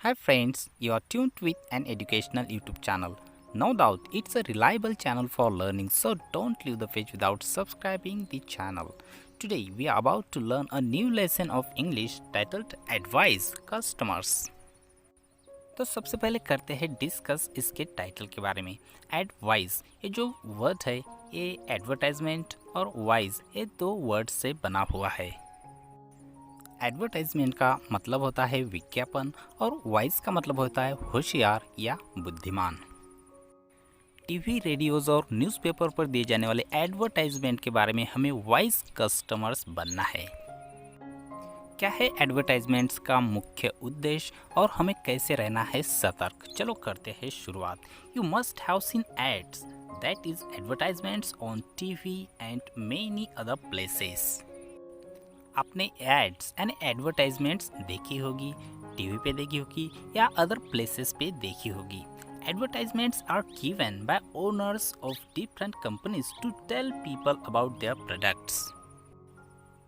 Hi friends, you are tuned with an educational YouTube channel. No doubt it's a reliable channel for learning, so don't leave the page without subscribing the channel. Today we are about to learn a new lesson of English titled Advise Customers. तो सबसे पहले करते हैं discuss इसके title के बारे में। Advice ये जो वर्ड है ये एडवर्टाइजमेंट और वाइज ये दो वर्ड से बना हुआ है। एडवर्टाइजमेंट का मतलब होता है विज्ञापन और वाइज का मतलब होता है होशियार या बुद्धिमान। टीवी, रेडियोज और न्यूज़पेपर पर दिए जाने वाले एडवर्टाइजमेंट के बारे में हमें वाइज कस्टमर्स बनना है। क्या है एडवर्टाइजमेंट्स का मुख्य उद्देश्य और हमें कैसे रहना है सतर्क। चलो करते हैं शुरुआत। You must have seen ads, that is advertisements on TV and many other places. आपने एड्स यानी एडवर्टाइजमेंट्स देखी होगी, टीवी पे देखी होगी या अदर प्लेसेस पे देखी होगी। Advertisements are given by owners of different companies to tell people about their products.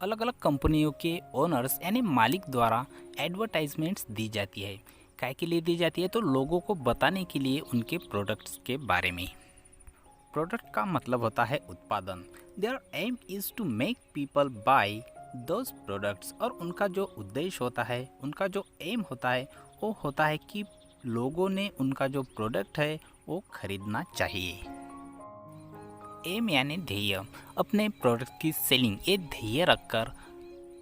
अलग अलग कंपनियों के ओनर्स यानी मालिक द्वारा एडवर्टाइजमेंट्स दी जाती है। काय के लिए दी जाती है? तो लोगों को बताने के लिए उनके प्रोडक्ट्स के बारे में। प्रोडक्ट का मतलब होता है उत्पादन। Their aim is to make people buy those products, और उनका जो उद्देश्य होता है, उनका जो एम होता है वो होता है कि लोगों ने उनका जो प्रोडक्ट है वो खरीदना चाहिए। एम यानी ध्येय। अपने प्रोडक्ट की सेलिंग ये ध्येय रखकर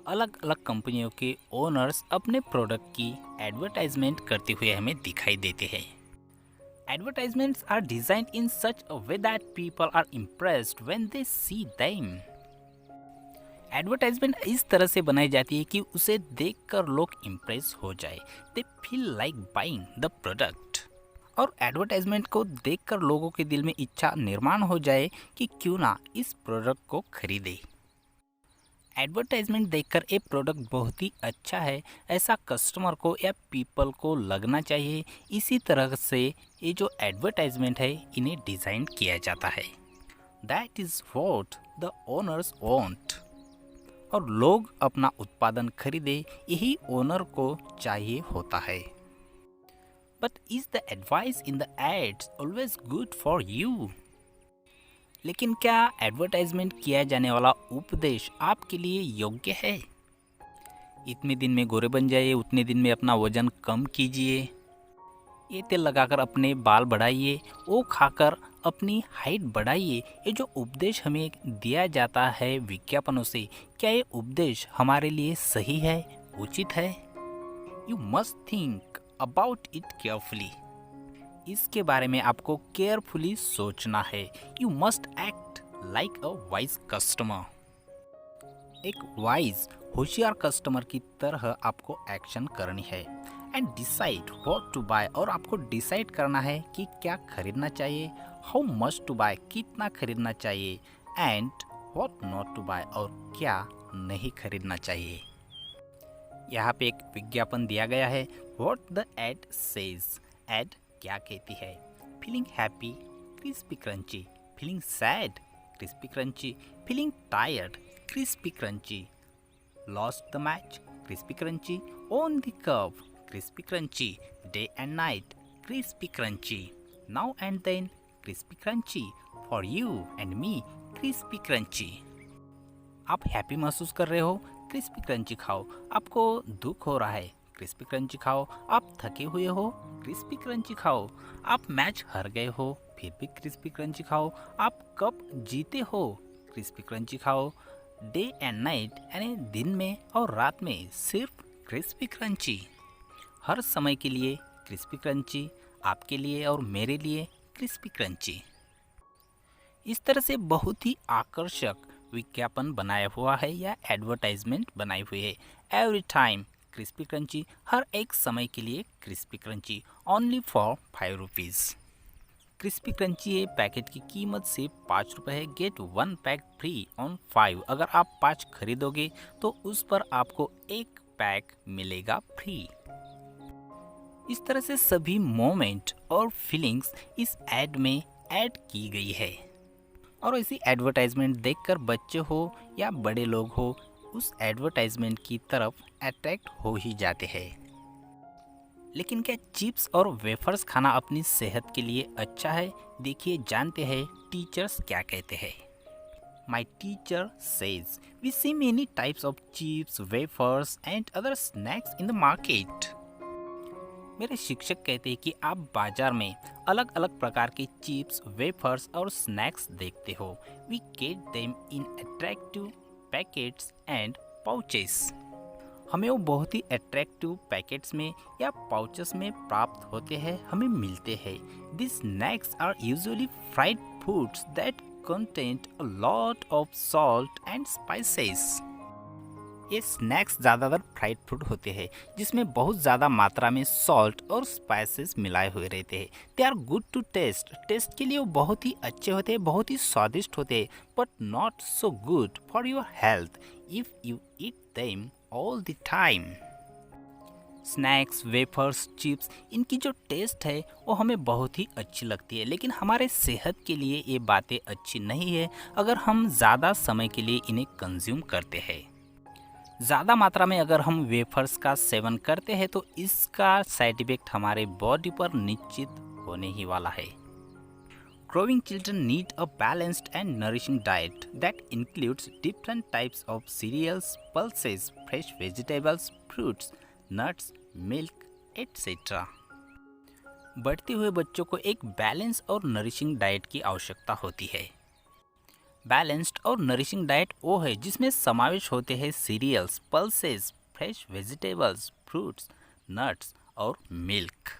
अलग अलग कंपनियों के ओनर्स अपने प्रोडक्ट की एडवर्टाइजमेंट करते हुए हमें दिखाई देते हैं। Advertisements are designed in such a way that people are impressed when they see them. Advertisement इस तरह से बनाई जाती है कि उसे देखकर लोग इम्प्रेस हो जाए, they feel like buying the product. और एडवर्टाइजमेंट को देखकर लोगों के दिल में इच्छा निर्माण हो जाए कि क्यों ना इस प्रोडक्ट को खरीदे। एडवर्टाइजमेंट देखकर ये प्रोडक्ट बहुत ही अच्छा है ऐसा कस्टमर को या पीपल को लगना चाहिए। इसी तरह से ये जो एडवर्टाइजमेंट है इन्हें डिज़ाइन किया जाता है। That is what the owners want. और लोग अपना उत्पादन खरीदे यही ओनर को चाहिए होता है। But is the advice in the ads always good for you? लेकिन क्या एडवर्टाइजमेंट किया जाने वाला उपदेश आपके लिए योग्य है? इतने दिन में गोरे बन जाइए, उतने दिन में अपना वजन कम कीजिए, ये तेल लगाकर अपने बाल बढ़ाइए, वो खाकर अपनी हाइट बढ़ाइए, ये जो उपदेश हमें दिया जाता है विज्ञापनों से, क्या ये उपदेश हमारे लिए सही है, उचित है? You must think about it carefully. इसके बारे में आपको केयरफुली सोचना है। You must act like a wise customer. एक वाइज होशियार कस्टमर की तरह आपको एक्शन करनी है। And decide what to buy, और आपको डिसाइड करना है कि क्या खरीदना चाहिए, हाउ मच टू बाय, कितना खरीदना चाहिए, and what not to buy, और क्या नहीं खरीदना चाहिए। यहाँ पे एक विज्ञापन दिया गया है। What the ad says, ad क्या कहती है? Feeling happy, crispy crunchy. Feeling sad, crispy crunchy. Feeling tired, crispy crunchy. Lost the match, crispy crunchy. On the curve, crispy crunchy. Day and night, crispy crunchy. Now and then, crispy crunchy. For you and me, crispy crunchy. आप happy महसूस कर रहे हो, crispy crunchy खाओ। आपको दुख हो रहा है, क्रिस्पी क्रंची खाओ। आप थके हुए हो, क्रिस्पी क्रंची खाओ। आप मैच हार गए हो, फिर भी क्रिस्पी क्रंची खाओ। आप कप जीते हो, क्रिस्पी क्रंची खाओ। डे एंड नाइट यानी दिन में और रात में सिर्फ क्रिस्पी क्रंची। हर समय के लिए क्रिस्पी क्रंची, आपके लिए और मेरे लिए क्रिस्पी क्रंची। इस तरह से बहुत ही आकर्षक विज्ञापन बनाया हुआ है या एडवर्टाइजमेंट बनाई हुई है। एवरी टाइम क्रिस्पी क्रंची, हर एक समय के लिए crispy crunchy, only for 5 rupees. Crispy crunchy है पैकेट की कीमत से 5 रुपये है। Get 1 pack free on 5। अगर आप 5 खरीदोगे तो उस पर आपको 1 पैक मिलेगा फ्री। इस तरह से सभी मोमेंट और फीलिंग्स इस ऐड में ऐड की गई है। और ऐसी एडवर्टाइजमेंट देखकर बच्चे हो या बड़े लोग हो उस एडवर्टाइजमेंट की तरफ अट्रैक्ट हो ही जाते हैं। लेकिन क्या चिप्स और वेफर्स खाना अपनी सेहत के लिए अच्छा है? देखिए जानते हैं टीचर्स क्या कहते हैं। My teacher says we see many types of chips, wafers and other snacks in the market. मेरे शिक्षक कहते हैं कि आप बाजार में अलग अलग प्रकार के चिप्स, वेफर्स और स्नैक्स देखते हो। We get them in attractive packets and pouches. हमें वो बहुत ही अट्रैक्टिव पैकेट्स में या पाउचेस में प्राप्त होते हैं, हमें मिलते हैं। These snacks are usually fried foods that contain a lot of salt and spices. ये स्नैक्स ज़्यादातर फ्राइड फूड होते हैं जिसमें बहुत ज़्यादा मात्रा में सॉल्ट और स्पाइसेस मिलाए हुए रहते हैं। They are good to taste के लिए वो बहुत ही अच्छे होते हैं, बहुत ही स्वादिष्ट होते हैं, but not so good for your health if you eat them all the time. Snacks, wafers, chips, इनकी जो टेस्ट है वो हमें बहुत ही अच्छी लगती है, लेकिन हमारे सेहत के लिए ये बातें अच्छी नहीं है अगर हम ज़्यादा समय के लिए इन्हें कंज्यूम करते हैं। ज़्यादा मात्रा में अगर हम वेफर्स का सेवन करते हैं तो इसका साइड इफेक्ट हमारे बॉडी पर निश्चित होने ही वाला है। Growing children need a balanced and nourishing diet that includes different types of cereals, pulses, fresh vegetables, fruits, nuts, milk, etc. बढ़ते हुए बच्चों को एक बैलेंस और नरिशिंग डाइट की आवश्यकता होती है। बैलेंस्ड और नरिशिंग डाइट वो है जिसमें समावेश होते हैं cereals, pulses, fresh vegetables, fruits, nuts और मिल्क।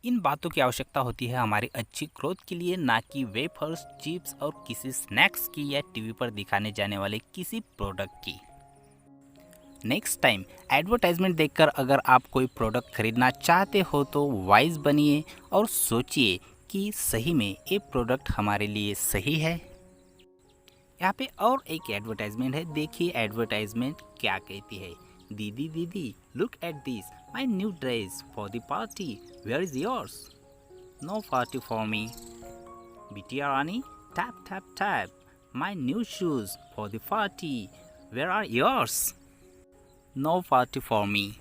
इन बातों की आवश्यकता होती है हमारी अच्छी ग्रोथ के लिए, ना कि वेफर्स, चिप्स और किसी स्नैक्स की या टीवी पर दिखाने जाने वाले किसी प्रोडक्ट की। नेक्स्ट टाइम एडवर्टाइजमेंट देखकर अगर आप कोई प्रोडक्ट खरीदना चाहते हो तो वाइज बनिए और सोचिए कि सही में ये प्रोडक्ट हमारे लिए सही है। यहाँ पे और एक एडवर्टाइजमेंट है, देखिए एडवर्टाइजमेंट क्या कहती है। दीदी दीदी look at this my new dress for the party, where is yours? No party for me. बिटिया रानी tap tap tap my new shoes for the party, where are yours? No party for me.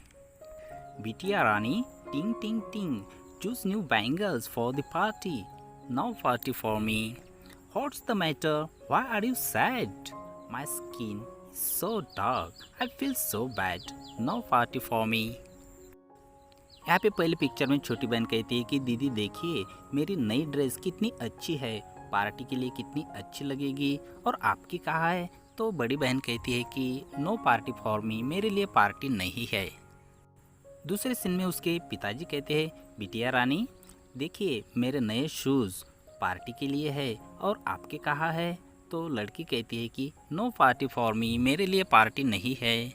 बिटिया रानी ting ting ting choose new bangles for the party, no party for me. What's the matter? Why are you sad? My skin is so dark. I feel so bad. No party for me. यहाँ पे पहले picture में छोटी बहन कहती है कि दीदी देखिए मेरी नई ड्रेस कितनी अच्छी है, पार्टी के लिए कितनी अच्छी लगेगी, और आपकी कहाँ है? तो बड़ी बहन कहती है कि नो पार्टी फॉर मी, मेरे लिए पार्टी नहीं है। दूसरे सीन में उसके पिताजी कहते हैं बिटिया रानी देखिए मेरे नए शूज़ पार्टी के लिए है और आपके कहाँ है? तो लड़की कहती है कि नो पार्टी फॉर मी, मेरे लिए पार्टी नहीं है।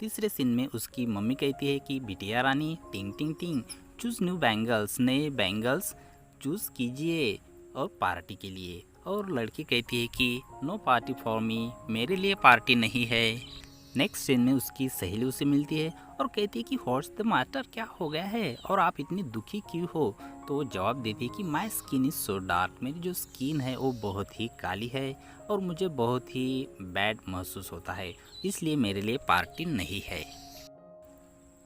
तीसरे सीन में उसकी मम्मी कहती है कि बिटिया रानी टिंग टिंग टिंग चूज़ न्यू बैंगल्स, नए बैंगल्स चूज़ कीजिए और पार्टी के लिए, और लड़की कहती है कि नो पार्टी फॉर मी, मेरे लिए पार्टी नहीं है। नेक्स्ट सीन में उसकी सहेली उसे मिलती है और कहती है कि व्हाट्स द मैटर, क्या हो गया है और आप इतनी दुखी क्यों हो? तो वो जवाब देती है कि my skin is so dark, मेरी जो स्किन है वो बहुत ही काली है और मुझे बहुत ही बैड महसूस होता है, इसलिए मेरे लिए पार्टी नहीं है।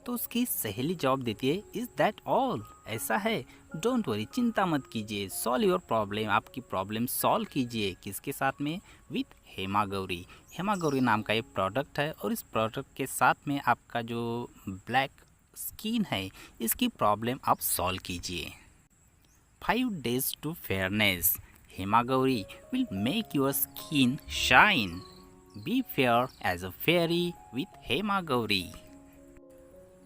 तो उसकी सहेली जवाब देती है इज़ दैट ऑल, ऐसा है? डोंट वरी, चिंता मत कीजिए, सॉल्व योर प्रॉब्लम, आपकी प्रॉब्लम सॉल्व कीजिए। किसके साथ में? विथ हेमा गौरी। हेमा गौरी नाम का ये प्रोडक्ट है और इस प्रोडक्ट के साथ में आपका जो ब्लैक स्किन है इसकी प्रॉब्लम आप सॉल्व कीजिए। 5 days to fairness. Hema Gauri will make your skin shine. Be fair as a fairy with Hema Gauri.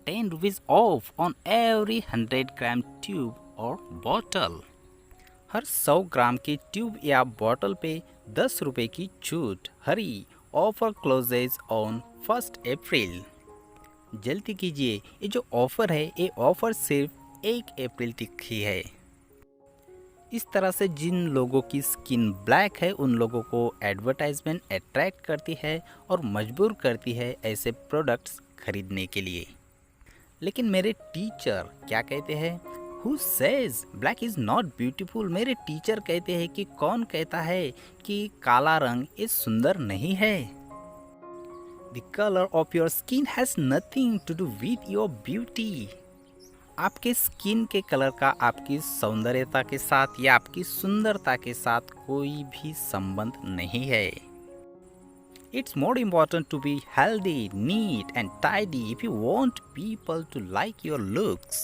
10 rupees off on every 100 gram tube or bottle. हर 100 ग्राम की ट्यूब या बॉटल पे 10 रुपये की छूट। हरी, ऑफर क्लोजेज ऑन 1 अप्रैल। जल्दी कीजिए, ये जो ऑफ़र है ये ऑफ़र सिर्फ 1 अप्रैल तक ही है। इस तरह से जिन लोगों की स्किन ब्लैक है उन लोगों को एडवर्टाइजमेंट अट्रैक्ट करती है और मजबूर करती है ऐसे प्रोडक्ट्स खरीदने के लिए। लेकिन मेरे टीचर क्या कहते हैं? Who says black is not beautiful? मेरे टीचर कहते हैं कि कौन कहता है कि काला रंग ये सुंदर नहीं है? The color of your skin has nothing to do with your beauty. आपके स्किन के कलर का आपकी सौंदर्यता के साथ या आपकी सुंदरता के साथ कोई भी संबंध नहीं है। It's more important to be healthy, neat and tidy if you want people to like your looks.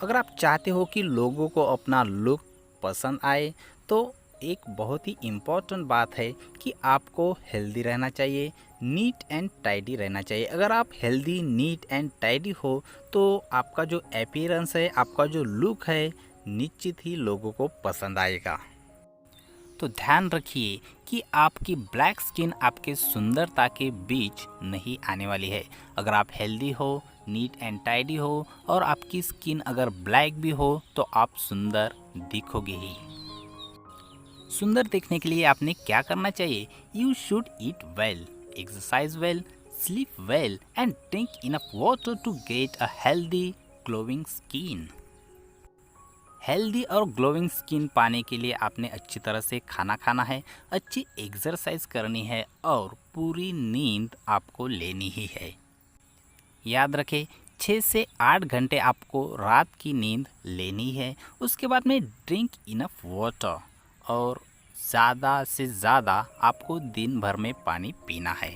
अगर आप चाहते हो कि लोगों को अपना लुक पसंद आए तो एक बहुत ही इम्पोर्टेंट बात है कि आपको हेल्दी रहना चाहिए, नीट एंड टाइडी रहना चाहिए। अगर आप हेल्दी, नीट एंड टाइडी हो तो आपका जो अपीयरेंस है, आपका जो लुक है, निश्चित ही लोगों को पसंद आएगा। तो ध्यान रखिए कि आपकी ब्लैक स्किन आपके सुंदरता के बीच नहीं आने वाली है। अगर आप हेल्दी हो, नीट एंड टाइडी हो और आपकी स्किन अगर ब्लैक भी हो तो आप सुंदर दिखोगे ही। सुंदर दिखने के लिए आपने क्या करना चाहिए? You should eat well, exercise well, sleep well and drink enough water to get a healthy glowing skin. Healthy और ग्लोइंग स्किन पाने के लिए आपने अच्छी तरह से खाना खाना है, अच्छी एक्सरसाइज करनी है और पूरी नींद आपको लेनी ही है। याद रखें 6 से 8 घंटे आपको रात की नींद लेनी है। उसके बाद में ड्रिंक इनफ वाटर और ज़्यादा से ज़्यादा आपको दिन भर में पानी पीना है।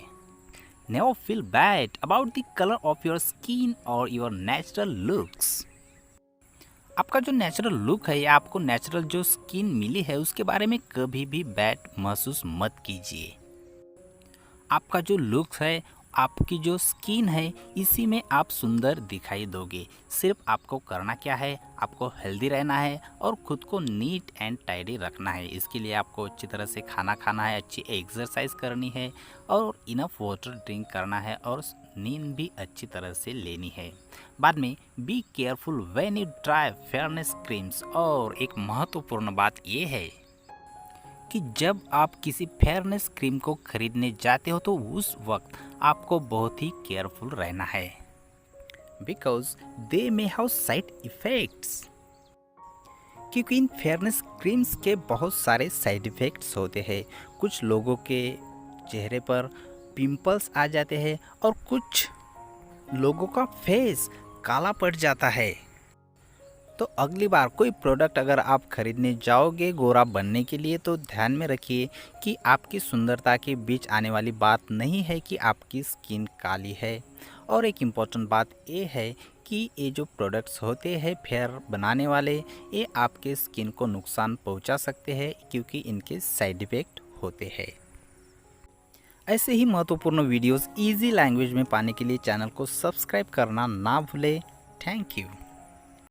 Never feel bad about the colour of your skin और योर नेचुरल लुक्स। आपका जो नेचुरल लुक है या आपको नेचुरल जो स्किन मिली है उसके बारे में कभी भी बैड महसूस मत कीजिए। आपका जो लुक है, आपकी जो स्किन है, इसी में आप सुंदर दिखाई दोगे। सिर्फ आपको करना क्या है? आपको हेल्दी रहना है और खुद को नीट एंड टाइडी रखना है। इसके लिए आपको अच्छी तरह से खाना खाना है, अच्छी एक्सरसाइज करनी है और इनफ वाटर ड्रिंक करना है और नींद भी अच्छी तरह से लेनी है। बाद में be careful when you try fairness creams. और एक महत्वपूर्ण बात ये है कि जब आप किसी फेयरनेस क्रीम को खरीदने जाते हो तो उस वक्त आपको बहुत ही केयरफुल रहना है, because they may have side effects. क्योंकि इन फेयरनेस क्रीम्स के बहुत सारे साइड इफ़ेक्ट्स होते हैं। कुछ लोगों के चेहरे पर पिंपल्स आ जाते हैं और कुछ लोगों का फेस काला पड़ जाता है। तो अगली बार कोई प्रोडक्ट अगर आप खरीदने जाओगे गोरा बनने के लिए तो ध्यान में रखिए कि आपकी सुंदरता के बीच आने वाली बात नहीं है कि आपकी स्किन काली है। और एक इम्पॉर्टेंट बात ये है कि ये जो प्रोडक्ट्स होते हैं फेयर बनाने वाले, ये आपके स्किन को नुकसान पहुंचा सकते हैं क्योंकि इनके साइड इफ़ेक्ट होते हैं। ऐसे ही महत्वपूर्ण वीडियोस इजी लैंग्वेज में पाने के लिए चैनल को सब्सक्राइब करना ना भूलें। Thank you.